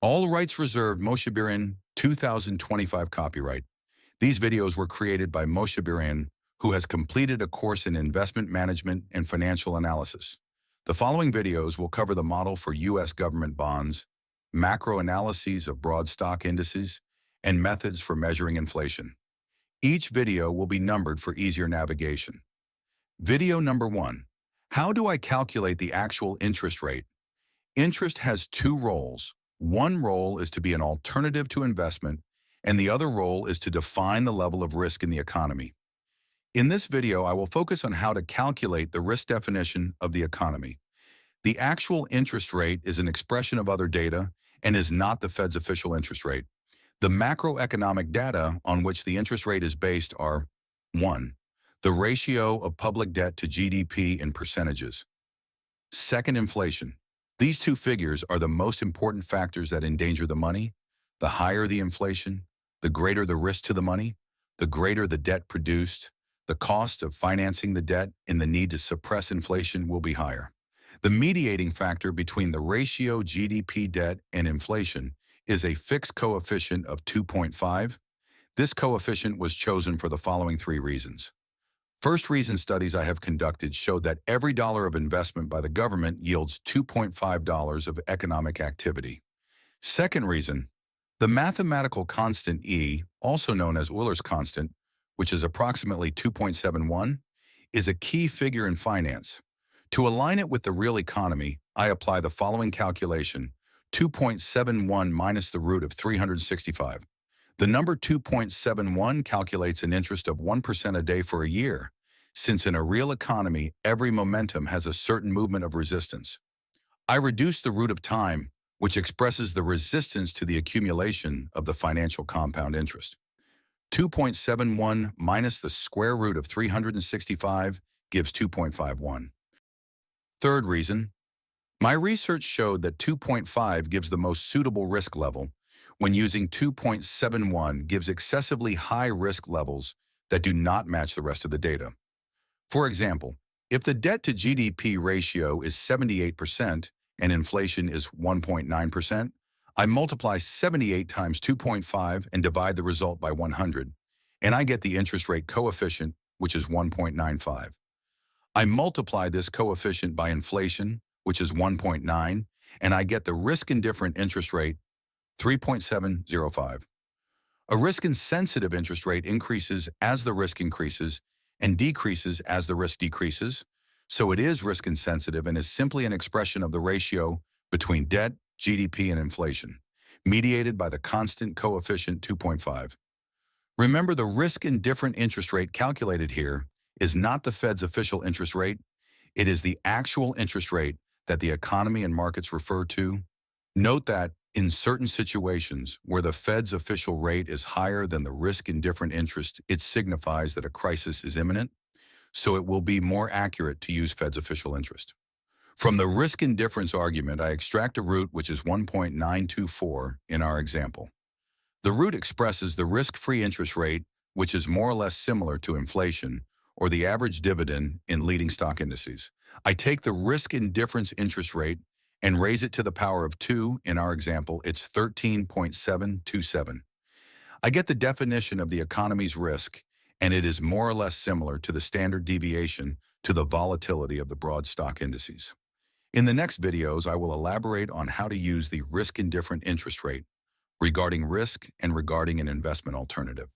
All rights reserved. Moshe Biran, 2025 copyright. These videos were created by Moshe Biran, who has completed a course in investment management and financial analysis. The following videos will cover the model for U.S. government bonds, macro analyses of broad stock indices, and methods for measuring inflation. Each video will be numbered for easier navigation. Video number 1. How do I calculate the actual interest rate? Interest has two roles. One role is to be an alternative to investment, and the other role is to define the level of risk in the economy. In this video, I will focus on how to calculate the risk definition of the economy. The actual interest rate is an expression of other data and is not the Fed's official interest rate. The macroeconomic data on which the interest rate is based are 1. The ratio of public debt to GDP in percentages. Second, inflation. These two figures are the most important factors that endanger the money. The higher the inflation, the greater the risk to the money, the greater the debt produced, the cost of financing the debt and the need to suppress inflation will be higher. The mediating factor between the ratio GDP debt and inflation is a fixed coefficient of 2.5. This coefficient was chosen for the following three reasons. First reason, studies I have conducted showed that every dollar of investment by the government yields $2.5 of economic activity. Second reason, the mathematical constant E, also known as Euler's constant, which is approximately 2.71, is a key figure in finance. To align it with the real economy, I apply the following calculation: 2.71 minus the root of 365. The number 2.71 calculates an interest of 1% a day for a year, since in a real economy, every momentum has a certain movement of resistance. I reduce the root of time, which expresses the resistance to the accumulation of the financial compound interest. 2.71 minus the square root of 365 gives 2.51. Third reason, my research showed that 2.5 gives the most suitable risk level, when using 2.71 gives excessively high risk levels that do not match the rest of the data. For example, if the debt to GDP ratio is 78% and inflation is 1.9%, I multiply 78 times 2.5 and divide the result by 100, and I get the interest rate coefficient, which is 1.95. I multiply this coefficient by inflation, which is 1.9, and I get the risk-indifferent interest rate, 3.705. A risk-insensitive interest rate increases as the risk increases and decreases as the risk decreases, so it is risk-insensitive and is simply an expression of the ratio between debt, GDP, and inflation, mediated by the constant coefficient 2.5. Remember, the risk-indifferent interest rate calculated here is not the Fed's official interest rate. It is the actual interest rate that the economy and markets refer to. Note that in certain situations where the Fed's official rate is higher than the risk-indifferent interest, it signifies that a crisis is imminent, so it will be more accurate to use Fed's official interest. From the risk indifference argument, I extract a root which is 1.924 in our example. The root expresses the risk-free interest rate, which is more or less similar to inflation or the average dividend in leading stock indices. I take the risk indifference interest rate and raise it to the power of 2. In our example, it's 13.727. I get the definition of the economy's risk, and it is more or less similar to the standard deviation to the volatility of the broad stock indices. In the next videos, I will elaborate on how to use the risk-indifferent interest rate regarding risk and regarding an investment alternative.